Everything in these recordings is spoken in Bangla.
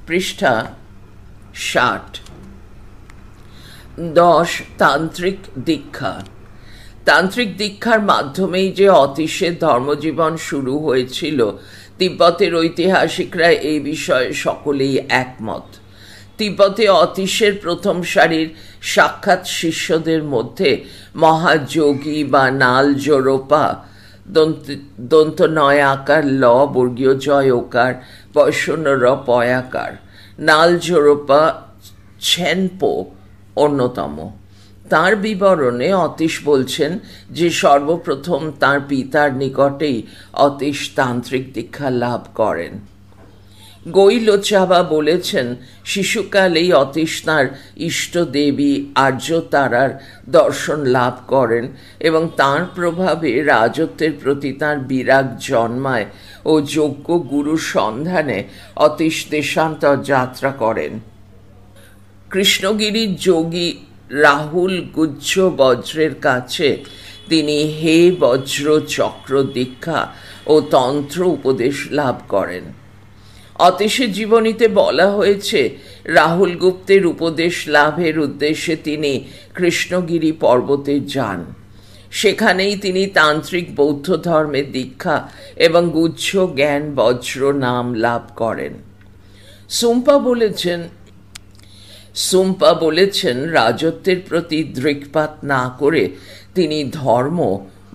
পৃষ্ঠা 60। 10 তান্ত্রিক দীক্ষা। তান্ত্রিক দীক্ষার মাধ্যমেই যে অতীশের ধর্মজীবন শুরু হয়েছিল, তিব্বতের ঐতিহাসিকরা এই বিষয়ে সকলেই একমত। তিব্বতে অতীশের প্রথম সারির সাক্ষাৎ শিষ্যদের মধ্যে মহাযোগী বা নাল জোরোপা, দন্ত নয় আকার ল বর্গীয় জয় ওকার বৈষণ্য র পয়াকার, নাল জোরোপা ছেনপো অন্যতম। তার বিবরণে অতীশ বলছেন যে সর্বপ্রথম তার পিতার নিকটেই অতীশ তান্ত্রিক দীক্ষা লাভ করেন। গৈলোচাবা বলেছেন শিশুকালেই অতীশ তাঁর ইষ্টদেবী আর্যতারার দর্শন লাভ করেন এবং তাঁর প্রভাবে রাজত্বের প্রতি তাঁর বিরাগ জন্মায় ও যোগ্য গুরুর সন্ধানে অতীশ দেশান্তর যাত্রা করেন। কৃষ্ণগিরির যোগী রাহুল গুজ্জ বজ্রের কাছে তিনি হে বজ্র চক্র দীক্ষা ও তন্ত্র উপদেশ লাভ করেন। অতীশের জীবনীতে বলা হয়েছে রাহুল গুপ্তের উপদেশ লাভের উদ্দেশ্যে তিনি কৃষ্ণগিরি পর্বতে যান। সেখানেই তিনি তান্ত্রিক বৌদ্ধ ধর্মের দীক্ষা এবং গুজ্জ জ্ঞান বজ্র নাম লাভ করেন। সুম্পা বলেছেন রাজত্বের প্রতি দৃকপাত না করে তিনি ধর্ম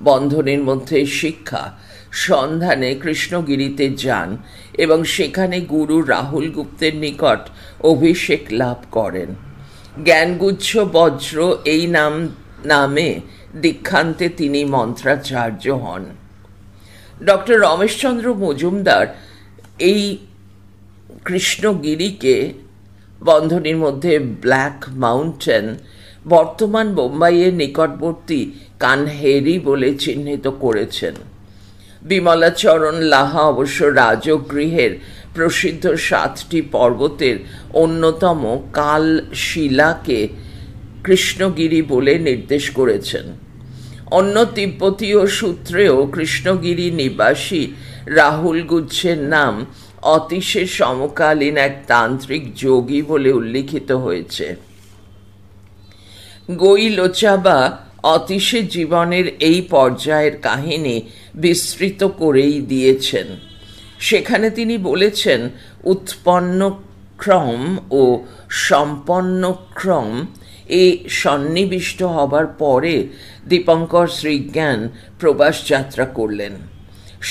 বন্ধনের মধ্যে শিক্ষা সন্ধানে কৃষ্ণগিরিতে যান এবং সেখানে গুরু রাহুল গুপ্তের নিকট অভিষেক লাভ করেন। জ্ঞানগুচ্ছ বজ্র এই নামে দীক্ষান্তে তিনি মন্ত্রাচার্য হন। ডক্টর রমেশচন্দ্র মজুমদার এই কৃষ্ণগিরিকে বন্ধনীর মধ্যে ব্ল্যাক মাউন্টেন বর্তমান বোম্বাইয়ের নিকটবর্তী কানহেরি বলে চিহ্নিত করেছেন। বিমলাচরণ লাহা অবশ্য রাজগৃহের প্রসিদ্ধ 7টি পর্বতের অন্যতম কালশিলাকে কৃষ্ণগিরি বলে নির্দেশ করেছেন। অন্য তিব্বতীয় সূত্রেও কৃষ্ণগিরি নিবাসী রাহুল গুচ্ছের নাম অতীশের সমকালীন এক তান্ত্রিক যোগী বলে উল্লিখিত হয়েছে। গৈলোচাবা অতীশের জীবনের এই পর্যায়ের কাহিনী বিস্তৃত করেই দিয়েছেন। সেখানে তিনি বলেছেন উৎপন্ন ক্রম ও সম্পন্ন ক্রম এ সন্নিবিষ্ট হবার পরে দীপঙ্কর শ্রীজ্ঞান প্রবাস যাত্রা করলেন।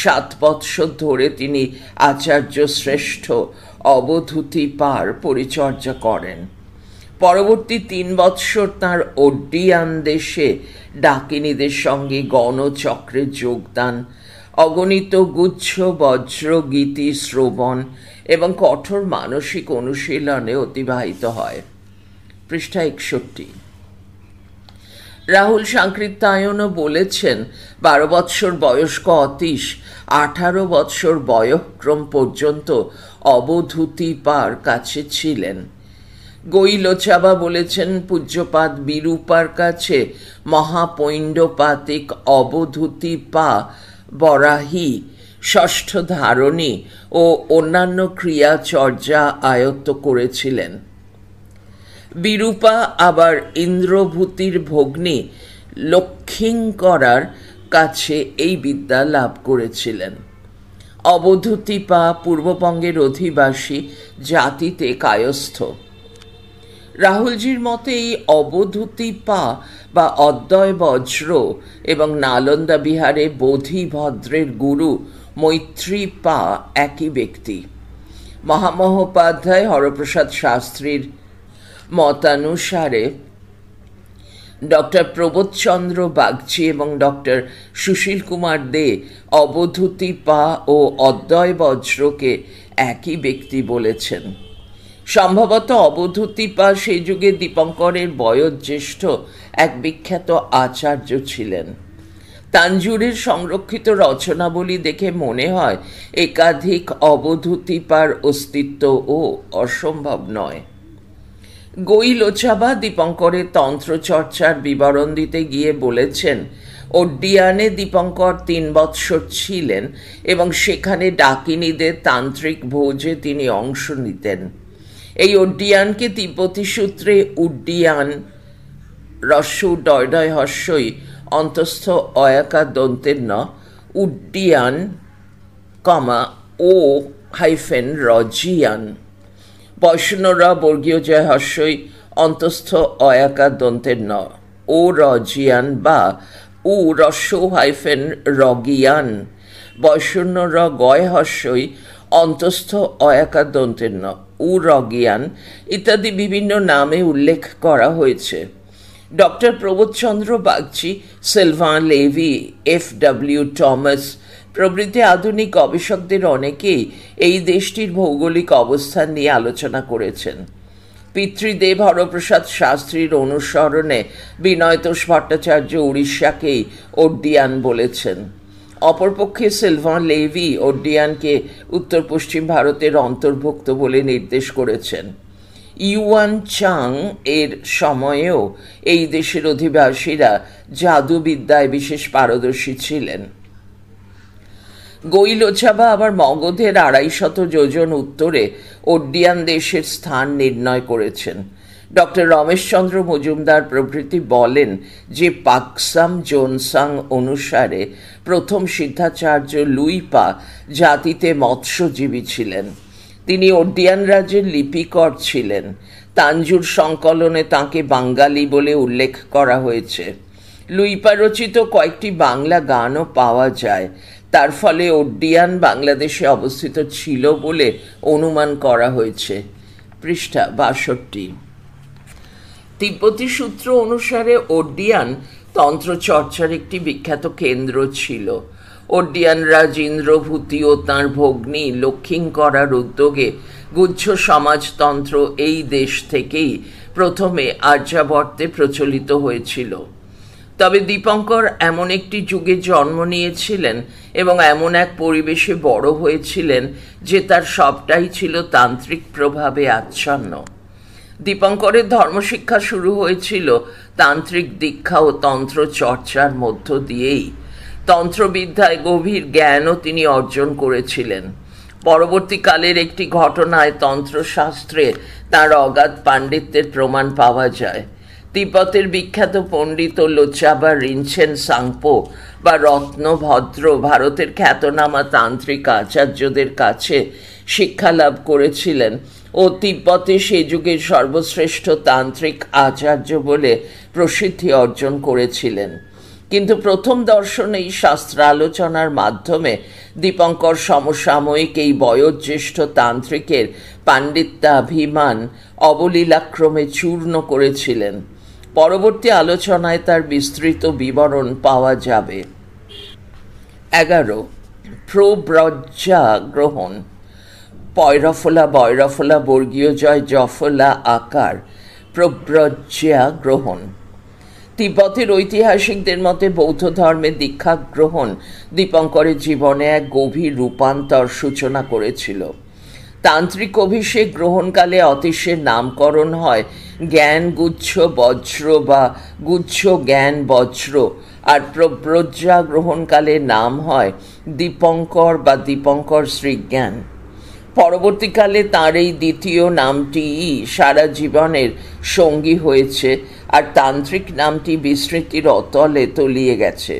7 বৎসর ধরে তিনি আচার্য শ্রেষ্ঠ অবধূতি পার পরিচর্যা করেন। পরবর্তী 3 বৎসর তাঁর ওড্ডিয়ান দেশে ডাকিনীদের সঙ্গে গণচক্রে যোগদান, অগণিত গুচ্ছ বজ্র গীতি শ্রবণ এবং কঠোর মানসিক অনুশীলনে অতিবাহিত হয়। পৃষ্ঠা 61। রাহুল সাংকৃত্যায়নও বলেছেন 12 বৎসর বয়স্ক অতীশ 18 বৎসর বয়ঃক্রম পর্যন্ত অবধূতি পার কাছে ছিলেন। গৈলোচাবা বলেছেন পূজ্যপাদ বিরূপার কাছে মহাপৈণ্ডপাতিক অবধূতি পা বরাহী ষষ্ঠ ধারণী ও অন্যান্য ক্রিয়াচর্যা আয়ত্ত করেছিলেন। বিরূপা আবার ইন্দ্রভূতির ভগ্নী লক্ষ্মীঙ্করার কাছে এই বিদ্যা লাভ করেছিলেন। অবধূতি পা পূর্ববঙ্গের অধিবাসী জাতিতে কায়স্থ। রাহুলজির মতে এই অবধূতি পা বা অদ্বয় বজ্র এবং নালন্দা বিহারে বোধিভদ্রের গুরু মৈত্রী পা একই ব্যক্তি। মহামহোপাধ্যায় হরপ্রসাদ শাস্ত্রীর মতানুসারে ডক্টর প্রবোধচন্দ্র বাগচি এবং ডক্টর সুশীল কুমার দে অবধূতি পা ও অদ্বয় বজ্রকে একই ব্যক্তি বলেছেন। সম্ভবত অবধূতি পা সেই যুগে দীপঙ্করের বয়োজ্যেষ্ঠ এক বিখ্যাত আচার্য ছিলেন। তাঞ্জুরের সংরক্ষিত রচনাবলী দেখে মনে হয় একাধিক অবধূতি পার অস্তিত্বও অসম্ভব নয়। গৈলোচাবা দীপঙ্করের তন্ত্রচর্চার বিবরণ দিতে গিয়ে বলেছেন ওড্ডিয়ানে দীপঙ্কর 3 বৎসর ছিলেন এবং সেখানে ডাকিনীদের তান্ত্রিক ভোজে তিনি অংশ নিতেন। এই অড্ডিয়ানকে তিব্বতী সূত্রে উড্ডিয়ান রস্য ডয় হস্যই অন্তস্থ অয়াকার দন্তের ন উড্ডিয়ান কমা ও হাইফেন রজিয়ান বৈষ্ণরা বর্গীয় জয় হস্যই অন্তস্থ অয়াকার দন্তের ন ও রজিয়ান বা উ রস্য হাইফেন রগিয়ান বৈষ্ণরা গয় হস্যই অন্তস্থ অয়াকার দন্তের ন উ রগিয়ান ইত্যাদি বিভিন্ন নামে উল্লেখ করা হয়েছে। Doctor Prabodhchandra Bagchi, Sylvain Levi, F.W. Thomas প্রভৃতি আধুনিক গবেষকদের অনেকেই এই দেশটির ভৌগোলিক অবস্থান নিয়ে আলোচনা করেছেন। পিতৃদেব হরপ্রসাদ শাস্ত্রীর অনুসরণে বিনয়তোষ ভট্টাচার্য উড়িষ্যাকেই ওড্ডিয়ান বলেছেন। অপরপক্ষে সিলভান লেভি ওড্ডিয়ানকে উত্তর পশ্চিম ভারতের অন্তর্ভুক্ত বলে নির্দেশ করেছেন। ইউয়ান চাং এর সময়েও এই দেশের অধিবাসীরা জাদুবিদ্যায় বিশেষ পারদর্শী ছিলেন। গৈলোছাবা আবার মগধের 250 যোজন উত্তরে ওড্ডিয়ান দেশের স্থান নির্ণয় করেছেন। ডক্টর রমেশচন্দ্র মজুমদার প্রভৃতি বলেন যে পাকসাম জোনসাং অনুসারে প্রথম সিদ্ধাচার্য লুইপা জাতিতে মৎস্যজীবী ছিলেন। তিনি ওড্ডিয়ান রাজ্যের লিপিকর ছিলেন। তাঞ্জুর সংকলনে তাঁকে বাঙালি বলে উল্লেখ করা হয়েছে। লুইপা রচিত কয়েকটি বাংলা গানও পাওয়া যায়। তার ফলে ওড্ডিয়ান বাংলাদেশে অবস্থিত ছিল বলে অনুমান করা হয়েছে। পৃষ্ঠা 62। তিব্বতী সূত্র অনুসারে ওড্ডিয়ান তন্ত্রচর্চার একটি বিখ্যাত কেন্দ্র ছিল। ওড্ডিয়ান রাজ ইন্দ্রভূতি ও তাঁর ভগ্নী লক্ষ্মীঙ্করার উদ্যোগে গুহ্য সমাজতন্ত্র এই দেশ থেকেই প্রথমে আর্যাবর্তে প্রচলিত হয়েছিল। তবে দীপঙ্কর এমন একটি যুগে জন্ম নিয়েছিলেন এবং এমন এক পরিবেশে বড় হয়েছিলেন যে তার সবটাই ছিল তান্ত্রিক প্রভাবে আচ্ছন্ন। দীপঙ্করের ধর্মশিক্ষা শুরু হয়েছিল তান্ত্রিক দীক্ষা ও তন্ত্র চর্চার মধ্য দিয়েই। তন্ত্রবিদ্যায় গভীর জ্ঞানও তিনি অর্জন করেছিলেন। পরবর্তীকালের একটি ঘটনায় তন্ত্রশাস্ত্রে তাঁর অগাধ পাণ্ডিত্যের প্রমাণ পাওয়া যায়। তিব্বতের বিখ্যাত পণ্ডিত লোচাবা রিনছেন সাংপো বা রত্নভদ্র ভারতের খ্যাতনামা তান্ত্রিক আচার্যদের কাছে শিক্ষালাভ করেছিলেন ও তিব্বতে সে যুগের সর্বশ্রেষ্ঠ তান্ত্রিক আচার্য বলে প্রসিদ্ধি অর্জন করেছিলেন। কিন্তু প্রথম দর্শনেই শাস্ত্রালোচনার মাধ্যমে দীপঙ্কর সমসাময়িক এই বয়োজ্যেষ্ঠ তান্ত্রিকের পাণ্ডিত্যাভিমান অবলীলাক্রমে চূর্ণ করেছিলেন। পরবর্তী আলোচনায় তার বিস্তৃত বিবরণ পাওয়া যাবে। 11. প্রব্রজ্যা গ্রহণ। পয়রফলা বয়রফলা বর্গীয় জয় জফলা আকার প্রব্রজ্যা গ্রহণ। তিব্বতের ঐতিহাসিকদের মতে বৌদ্ধ ধর্মের দীক্ষা গ্রহণ দীপঙ্করের জীবনে এক গভীর রূপান্তর সূচনা করেছিল। তান্ত্রিক অভিষেক গ্রহণকালে অতীশের নামকরণ হয় জ্ঞানগুচ্ছ বজ্র বা গুচ্ছ জ্ঞান বজ্র, আর প্রব্রজ্যা গ্রহণকালে নাম হয় দীপঙ্কর বা দীপঙ্কর শ্রীজ্ঞান। পরবর্তীকালে তাঁর এই দ্বিতীয় নামটিই সারা জীবনের সঙ্গী হয়েছে, আর তান্ত্রিক নামটি বিস্মৃতির অতলে তলিয়ে গেছে।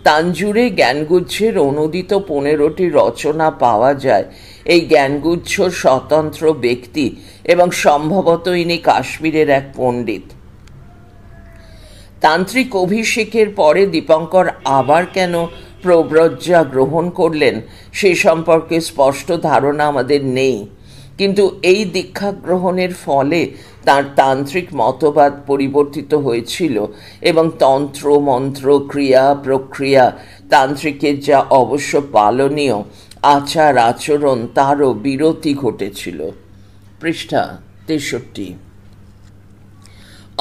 তাঞ্জুরে জ্ঞানগুচ্ছের অনুদিত 15টি রচনা পাওয়া যায়। এই জ্ঞানগুচ্ছ স্বতন্ত্র ব্যক্তি এবং সম্ভবত ইনি কাশ্মীরের এক পণ্ডিত। তান্ত্রিক অভিষেকের পরে দীপঙ্কর আবার কেন প্রব্রজ্যা গ্রহণ করলেন সে সম্পর্কে স্পষ্ট ধারণা আমাদের নেই, কিন্তু এই দীক্ষা গ্রহণের ফলে তাঁর তান্ত্রিক মতবাদ পরিবর্তিত হয়েছিল এবং তন্ত্র মন্ত্র ক্রিয়া প্রক্রিয়া তান্ত্রিকের যা অবশ্য পালনীয় আচার আচরণ তারও বিরতি ঘটেছিল। পৃষ্ঠা 63।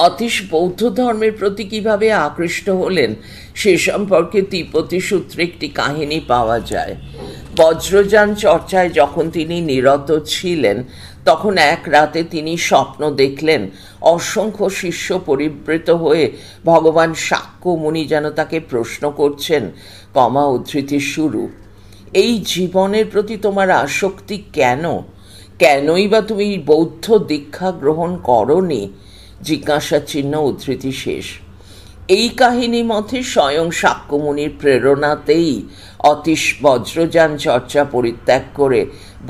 অতীশ বৌদ্ধ ধর্মের প্রতি কিভাবে আকৃষ্ট হলেন সে সম্পর্কে তিব্বতী সূত্রে একটি কাহিনী পাওয়া যায়। বজ্রযান চর্চায় যখন তিনি নিরত ছিলেন তখন এক রাতে তিনি স্বপ্ন দেখলেন অসংখ্য শিষ্য পরিবৃত হয়ে ভগবান শাক্যমুনি যেন তাকে প্রশ্ন করছেন, উদ্ধৃতি শুরু, এই জীবনের প্রতি তোমার আসক্তি কেন? কেনই বা তুমি বৌদ্ধ দীক্ষা গ্রহণ করনি? জিজ্ঞাসা চিহ্ন, উদ্ধৃতি শেষ। এই কাহিনী মতে স্বয়ং শাক্যমুনির প্রেরণাতেই অতীশ বজ্রযান চর্চা পরিত্যাগ করে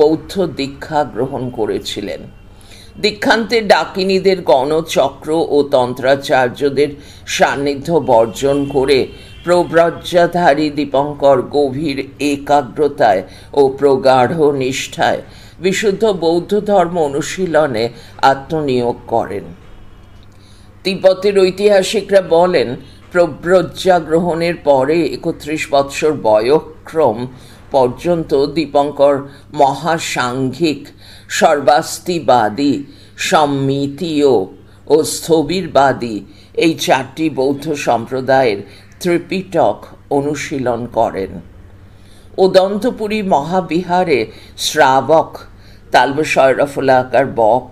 বৌদ্ধ দীক্ষা গ্রহণ করেছিলেন। দীক্ষান্তে ডাকিনীদের গণচক্র ও তন্ত্রাচার্যদের সান্নিধ্য বর্জন করে প্রব্রজ্জাধারী দীপঙ্কর গভীর একাগ্রতায় ও প্রগাঢ় নিষ্ঠায় বিশুদ্ধ বৌদ্ধ ধর্ম অনুশীলনে আত্মনিয়োগ করেন। তিব্বতের ঐতিহাসিকরা বলেন, প্রব্রজ্জা গ্রহণের পরে 31 বৎসর বয়ঃক্রম পর্যন্ত দীপঙ্কর মহাসাংঘিক, সর্বাস্তিবাদী, সম্মিতীয় ও স্থবিরবাদী এই 4টি বৌদ্ধ সম্প্রদায়ের ত্রিপিটক অনুশীলন করেন। উদন্তপুরী মহাবিহারে শ্রাবক তালবশয়রফলাকার বক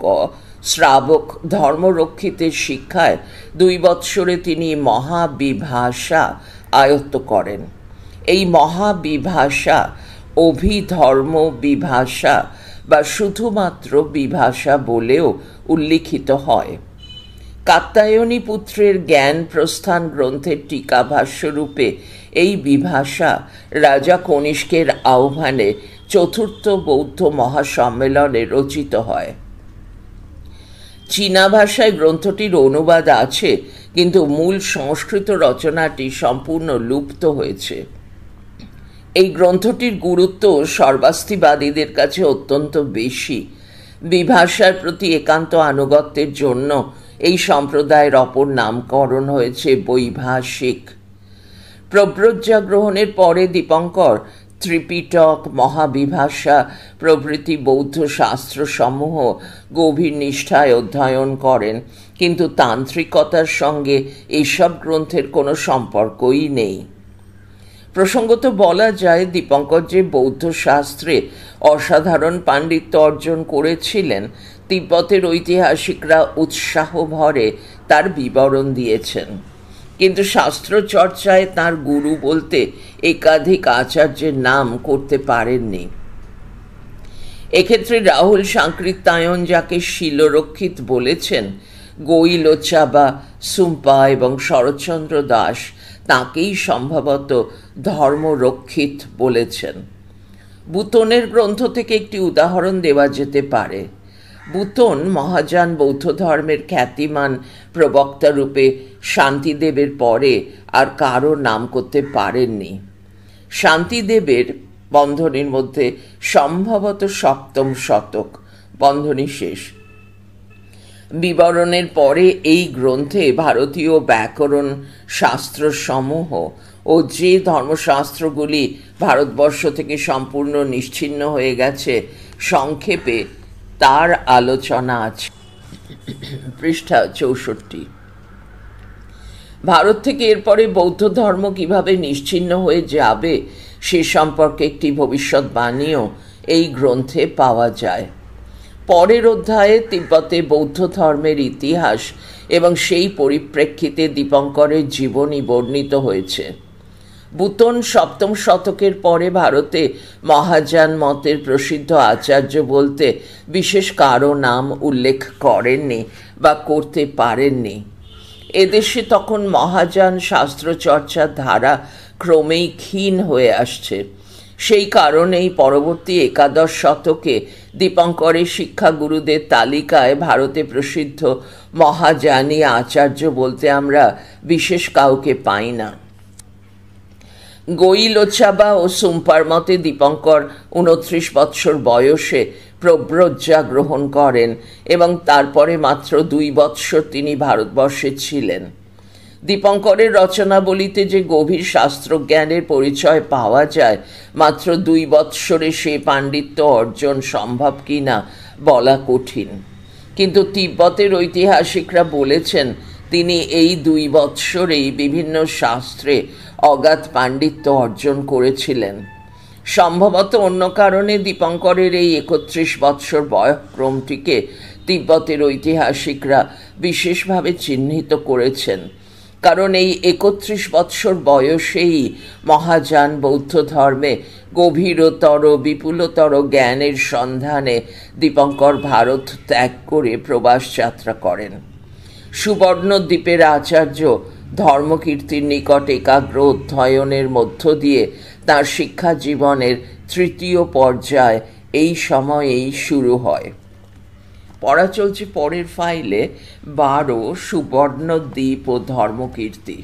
শ্রাবক ধর্মরক্ষিতের শিক্ষায় 2 বৎসরে তিনি মহাবিভাষা আয়ত্ত করেন। এই মহাবিভাষা অভিধর্ম বিভাষা বা শুধুমাত্র বিভাষা বলেও উল্লিখিত হয়। কাত্যায়নী পুত্রের জ্ঞান প্রস্থান গ্রন্থের টিকাভাষ্যরূপে এই বিভাষা রাজা কনিষ্কের আহ্বানে 4র্থ বৌদ্ধ মহাসম্মেলনে রচিত হয়। চীনা ভাষায় গ্রন্থটির অনুবাদ আছে, কিন্তু মূল সংস্কৃত রচনাটি সম্পূর্ণ লুপ্ত হয়েছে। এই গ্রন্থটির গুরুত্ব সর্বাস্তিবাদীদের কাছে অত্যন্ত বেশি। বিভাষার প্রতি একান্ত আনুগত্যের জন্য এই সম্প্রদায়ের অপর নামকরণ হয়েছে বৈভাষিক। প্রব্রজ্জা গ্রহণের পরে দীপঙ্কর ত্রিপিটক, মহাবিভাষা প্রভৃতি বৌদ্ধ শাস্ত্রসমূহ গভীর নিষ্ঠায় অধ্যয়ন করেন, কিন্তু তান্ত্রিকতার সঙ্গে এইসব গ্রন্থের কোনো সম্পর্কই নেই। প্রসঙ্গত বলা যায়, দীপঙ্কর যে বৌদ্ধ শাস্ত্রে অসাধারণ পাণ্ডিত্য অর্জন করেছিলেন, তিব্বতের ঐতিহাসিকরা উৎসাহ ভরে তার বিবরণ দিয়েছেন, কিন্তু শাস্ত্র চর্চায় তাঁর গুরু বলতে একাধিক আচার্যের নাম করতে পারেননি। এক্ষেত্রে রাহুল সাংকৃত্যায়ন যাকে শিলরক্ষিত বলেছেন, গৈলোচাবা, সুম্পা এবং শরৎচন্দ্র দাস তাঁকেই সম্ভবত ধর্মরক্ষিত বলেছেন। বুতনের গ্রন্থ থেকে একটি উদাহরণ দেওয়া যেতে পারে। বুতন মহাযান বৌদ্ধ ধর্মের খ্যাতিমান প্রবক্তা রূপে শান্তিদেবের পরে আর কারো নাম করতে পারেননি। শান্তিদেবের বন্ধনীর মধ্যে সম্ভবত 7ম শতক বন্ধনী শেষ বিবরণের পরে এই গ্রন্থে ভারতীয় ব্যাকরণ শাস্ত্রসমূহ ও যে ধর্মশাস্ত্রগুলি ভারতবর্ষ থেকে সম্পূর্ণ নিশ্চিহ্ন হয়ে গেছে সংক্ষেপে তার আলোচনা আছে। পৃষ্ঠা 64। ভারত থেকে এরপরে বৌদ্ধ ধর্ম কিভাবে নিশ্চিহ্ন হয়ে যাবে সে সম্পর্কে একটি ভবিষ্যৎবাণীও এই গ্রন্থে পাওয়া যায়। পরের অধ্যায়ে তিব্বতে বৌদ্ধ ধর্মের ইতিহাস এবং সেই পরিপ্রেক্ষিতে দীপঙ্করের জীবনী বর্ণিত হয়েছে। বুতন 7ম শতকের পরে ভারতে মহাযান মতের প্রসিদ্ধ আচার্য বলতে বিশেষ কারো নাম উল্লেখ করেননি বা করতে পারেননি। এদেশে তখন মহাযান শাস্ত্রচর্চার ধারা ক্রমেই ক্ষীণ হয়ে আসছে। সেই কারণেই পরবর্তী 11 শতকে দীপঙ্করের শিক্ষাগুরুদের তালিকায় ভারতে প্রসিদ্ধ মহাযানী আচার্য বলতে আমরা বিশেষ কাউকে পাই না। গৈলোচাবা ও সুম্পার মতে দীপঙ্কর 29 বৎসর বয়সে প্রব্রজ্জা গ্রহণ করেন এবং তারপরে মাত্র 2 বৎসর তিনি ভারতবর্ষে ছিলেন। দীপঙ্করের রচনাবলিতে যে গভীর শাস্ত্রজ্ঞানের পরিচয় পাওয়া যায়, মাত্র 2 বৎসরে সে পাণ্ডিত্য অর্জন সম্ভব কিনা বলা কঠিন, কিন্তু তিব্বতের ঐতিহাসিকরা বলেছেন তিনি এই 2 বৎসরেই বিভিন্ন শাস্ত্রে অগাধ পাণ্ডিত্য অর্জন করেছিলেন। সম্ভবত অন্য কারণে দীপঙ্করের এই 31 বৎসর বয়ঃক্রমটিকে তিব্বতের ঐতিহাসিকরা বিশেষভাবে চিহ্নিত করেছেন, কারণ এই 31 বৎসর বয়সেই মহাযান বৌদ্ধ ধর্মে গভীরতর বিপুলতর জ্ঞানের সন্ধানে দীপঙ্কর ভারত ত্যাগ করে প্রবাস যাত্রা করেন। সুবর্ণদ্বীপের আচার্য ধর্মকীর্তির নিকট একাগ্র অধ্যয়নের মধ্য দিয়ে তাঁর শিক্ষা জীবনের তৃতীয় পর্যায় এই সময়েই শুরু হয়। পড়া চলছে পরের ফাইলে 12 সুবর্ণদ্বীপ ও ধর্মকীর্তি।